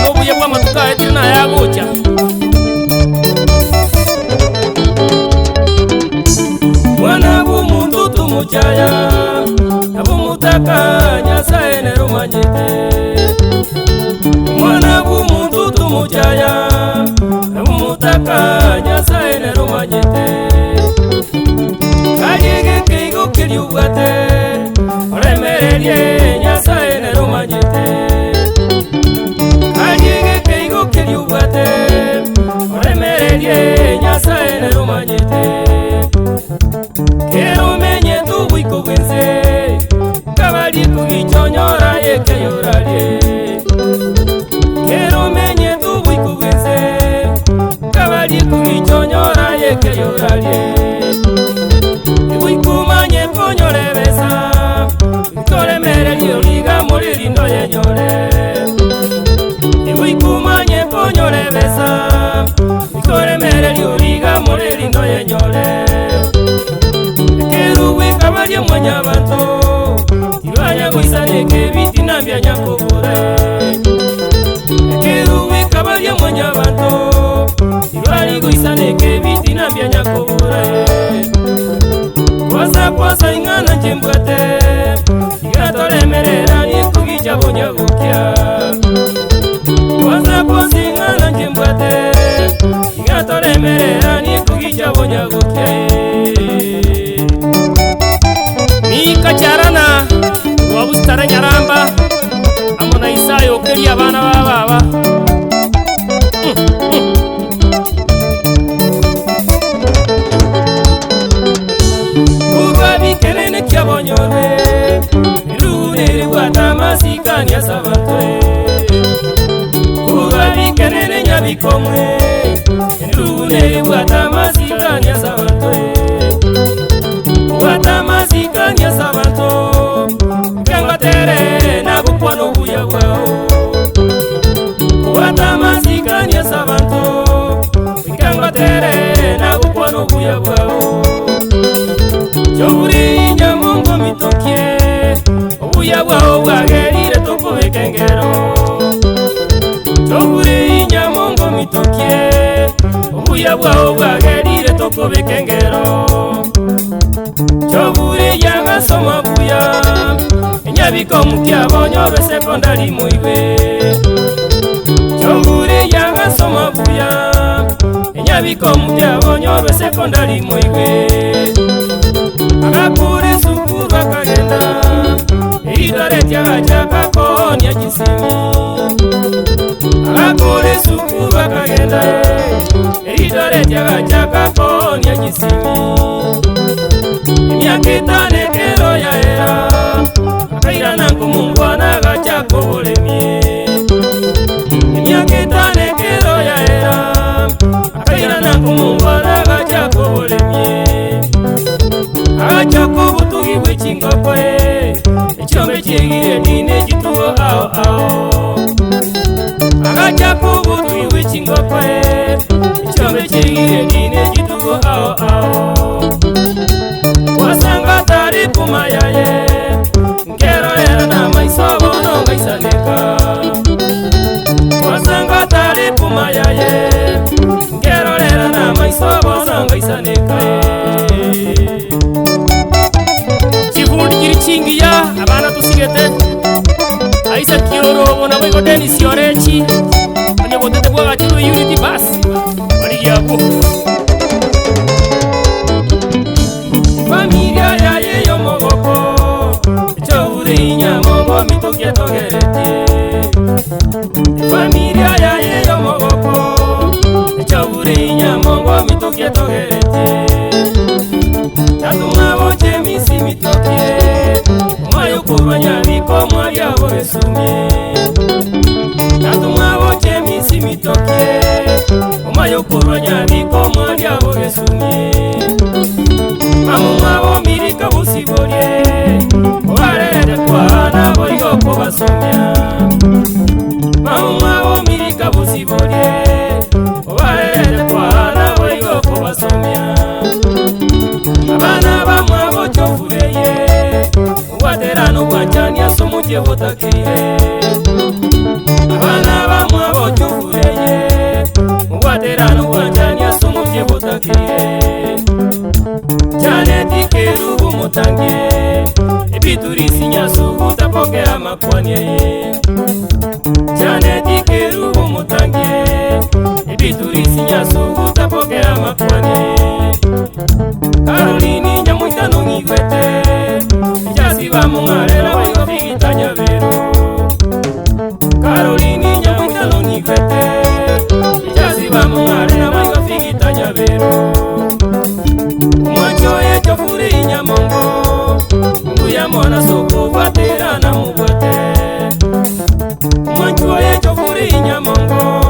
Nobuye kwa matuka etina ya gocha. Mwana w'umuntu tumucyaya abumutaka Nyasaye nerumanyite. Mwana w'umuntu tumucyaya abumutaka Nyasaye nerumanyite. Kagege keigo kiriubwate oremererie Nyasaye nerumanyite. Kagege keigo kiriubwate oremererie Nyasaye nerumanyite. Kero menye tu wiko wenze kabali kugichonyora yeke yoralie. Kero menye tu wiko wenze kabali kugichonyora yeke yoralie. Wikumanye konyore besa kore mere liga muri lindo yenyore. Wikumanye konyore besa kore mere liga muri lindo yenyore. Kabali mwanya bantu Kirwanya guisane ke biti nambya nyakubure. Kiruwi kabali mwanya bantu Kirwanya guisane ke biti nambya nyakubure. Kwasa ingana chimbwate Kigatole merera ni kugicha bonya gukya. Kwasa ingana chimbwate Kigatole merera ni kugicha bonya gukya. Kacharana wabustara Nyaramba amona Isayo kiri abana baba. Ubabi kenene kyabonyore rune rwata masikani asabantwe. Ubabi kenene nyabikomwe rune rwata masikani asabantwe. Watamazika nyasabanto Kengatere na bukwano buya wao. Watamazika nyasabanto Kengatere na bukwano buya wao. Joburi nyamongo mitokie Obuya wao wagerire toko ekengero. Joburi nyamongo mitokie Obuya wao wagerire toko ekengero. Choburi yanga soma buya Nyabiko mukia bonyo be sekondari muiwe. Choburi yanga soma buya Nyabiko mukia bonyo be sekondari muiwe. Agakuri sukuru akagenda Idare tiaga chaka konya jisimi. Agakuri sukuru akagenda Idare tiaga chaka konya jisimi. Myakitane kero ya era Akaira nangu mungwana gachako ulemie. Myakitane kero ya era Akaira nangu mungwana gachako ulemie. Agachako butugi wechingokwe Echombe chigire dine jituo ao ao. Agachako butugi wechingokwe Echombe chigire dine jituo ao ao. Wasanga tari kumayaye Ngero era na maisobo no ngaisaneka. Wasanga tari kumayaye Ngero era na maisobo no ngaisaneka. Chivundi kiri chingiya abana tusigete Aisa kiroro bona wego Dennis Yorechi Anyabotete bwa gachuru Unity Bus Waligiabu Familia ya yeyo mogoko Choburi nyamongo mitokia togerete. Familia ya yeyo mogoko Choburi nyamongo mitokia togerete. Natunga boche misi mitokie Mayo kurwanya niko mwaria boresumie. Natunga boche misi mitokie Mayo kurwanya niko mwaria boresumie. Mamumabo mirika busiborie Oarede kwa na boigo kubasomya. Mamumabo mirika busiborie Oarede kwa na boigo kubasomya. Abana bamwabo bochofureye waterano bwanjani asomuje botakire abana bamwe bochofureye waterano bwanjani asomuje botakire cyane dikeru bumutangiye ebiturisi nyaso utapokea makwanye cyane dikeru bumutangiye ebiturisi nyaso utapokea makwanye Caroline nyamwitano ngigwete Jasi bamungarera bayo bigitanya bero Caroline nyamwitano ngigwete Jasi bamungarera bayo bigitanya bero Mwacho yecho fure inyamongo Nguya mona soko batera na mubwate Mwacho yecho fure inyamongo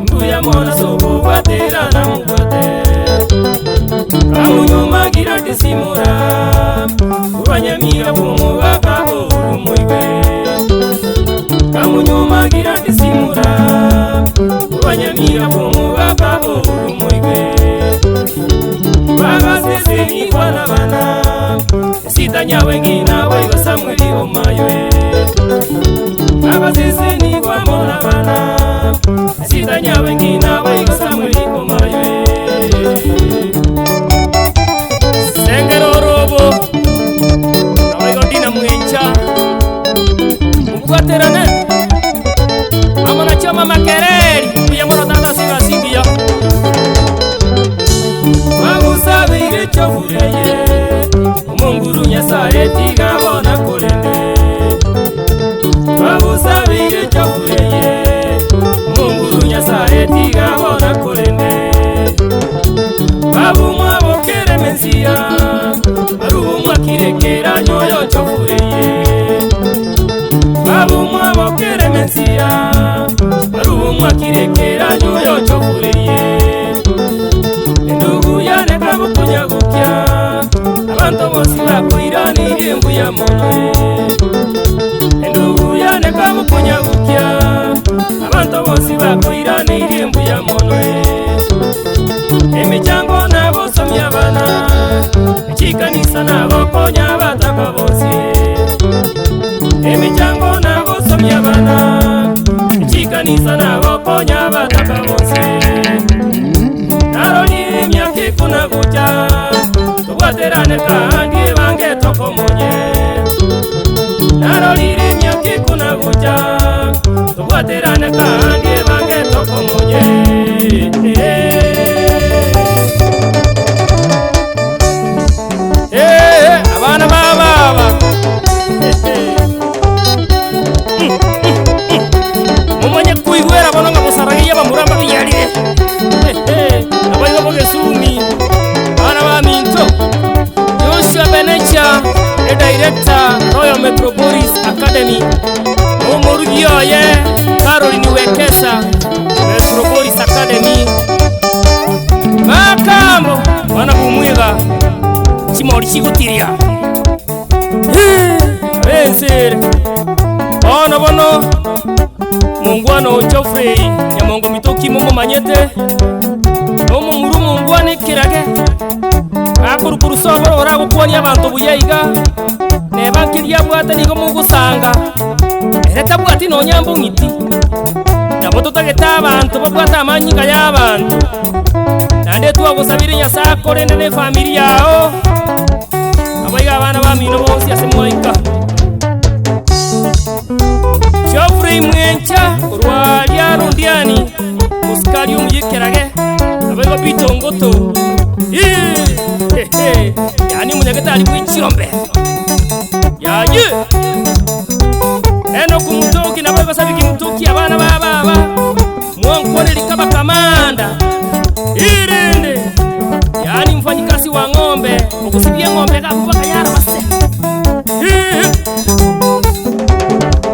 Nguya mona soko batera na mubwate Kamunyuma gira disimura Uranyamira kumubaka urumuiwe Kamunyuma gira disimura Uranyamira kumubaka urumuiwe Baga sese ni wana bana Sita nyawe ngina waiwa samweli omaywe Baga sese ni wamona bana Sita nyawe ngina waiwa samweli omaywe Sengero robo Nawaigo dina mwencha Mbugaterane Amana choma makereri Kuyamoro tata singa singia Magusabire chofureye Umunguru nyasaye tigabona kurende Magusabire chofureye Umunguru nyasaye tigabona kurende Babu mwabo kere mensia Barubu mwakirekera nyoyo chofureye Babu mwabo kere mensia Barubu mwakirekera nyoyo chofureye Endugu yane kabu kunyagukya Abantu bosi bakuirani rimbu ya monoe Endugu yane kabu kunyagukya Abantu bosi bakuirani rimbu ya monoe Emichango nabo somya bana Chikanisa nabo konya bataka bosi Emichango nabo somya bana Chikanisa nabo konya bataka bosi Naroni myaki kuna kucha Tuwaterane kandi bange toko monye Naroni myaki kuna kucha Tuwaterane kandi bange toko monye Abana baba Mumonye kuigwera bono nga busaragiye bamuramba biyarire Abayigo bogesumi Abana ba Minto Joshua Benecha the director Royal Metropolis Academy Omurugioye Caroline Wekesa Metropolis Academy Makambo Bana bumwiga Chimori chigutiria Bensere Bono Mungwano Geoffrey Nyamongo mitoki mumo manyete Omo muru mungwane kirage Akurukuru soboro oragukwani abantu buyayiga Nebankiria bwate nigo mugusanga Ereta bwati no nyambo ngiti Nabo tutageta abantu babwata amanyiga y'abantu Nande twagusabira Nyasaye rende ne family yao Abayiga abana ba Mino bose yasemwaika Geoffrey mwencha urwalia rundiani Muskari umyikerage Abayiga bitongoto Yani munyageta ali kwichirombe Yaje Eno kumutoki na bayiga sabiki mutoki abana baba Mwankone likaba kamanda Irinde Yani mfanyikazi wa ng'ombe Ukusibia ng'ombe kakuba kayara base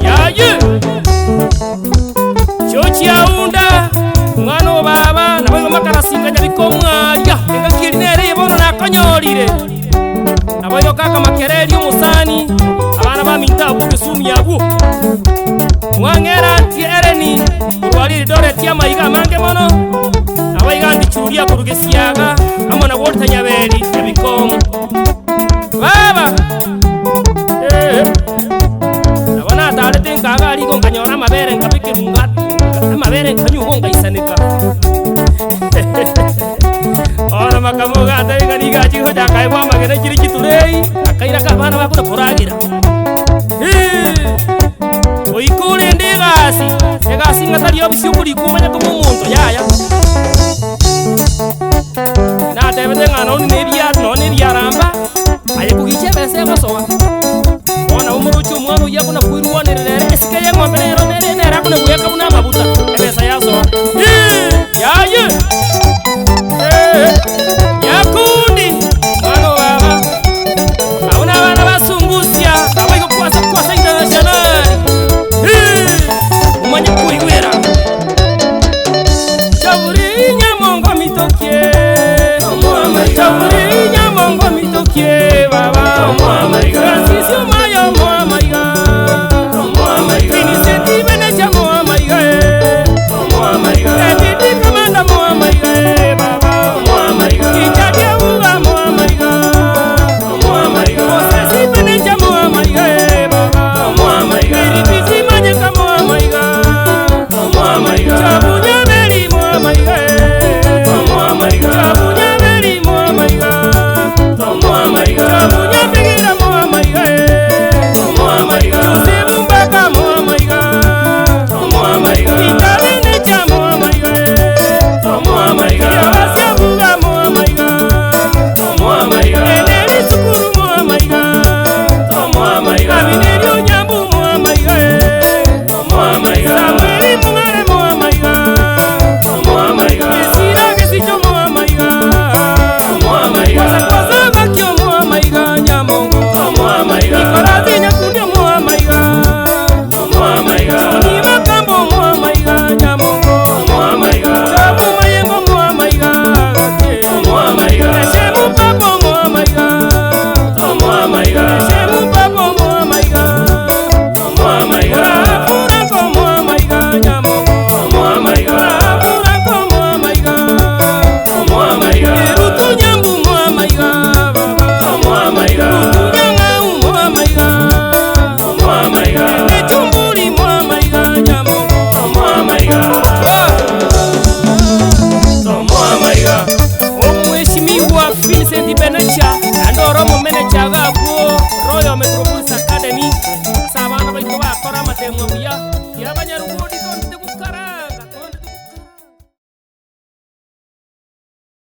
Yaje Chochi ya unda Mwano baba Na bayiga makarasinga nyabiko mwalia Nga kilinere yebono na kanyolire Na bayiga kaka makereli umusani Abana ba Minta ubuge sumi yabu Mwangera ti ereni Urwaliri dore tia mayiga mange mono Abayiga ndichuria kurugesiaga Amona wolta nyabeli Yabikomu moja akaigwa magene kiri kiturei akaira kabana bakuna poragira oikure ndigasi egasi ngatari opsi ukuri kumanya ko umuntu yaya na tebete ngano ni biaramba aye kugiche bese masowa ona umuruchu umwana uya kuna kuirwanirere esike ngombe rero nere kuna kuyeka kuna mabuta ebesa yaso yaye yakundi mwana baba auna bana basungusia abaiko kwasa international umanye kuigwera chaburi nyamongo mitokie chaburi nyamongo mitokie baba Francisco mayo moamaiga Vincent Beneja moamaiga Edith Kamanda moamaiga baba Kijake uga moamaiga Moses Beneja moamaiga baba Iribisi manyeka moamaiga Chabunya beri moamaiga Chabunya beri moamaiga Chabunya begira moamaiga Chusibu mbaka moamaiga Itabene cha moamaiga Yabasya buga moamaiga Eneri sukuru moamaiga Kabineri unyambu moamaiga Samueli mungare moamaiga Esira kesicho moamaiga Kwasa bakyo moamaiga nyamongo Nikorazi nyakundio moamaiga Soni makambo moamaiga nyamongo Chabu mayengo moamaiga Eshemu papo moamaiga Eshemu papo moamaiga Furanko moamaiga nyamongo Furanko moamaiga Erutu nyambu moamaiga Rutu nyangau moamaiga Echumbuli moamaiga nyamongo Omheshimiwa Vincent Beneja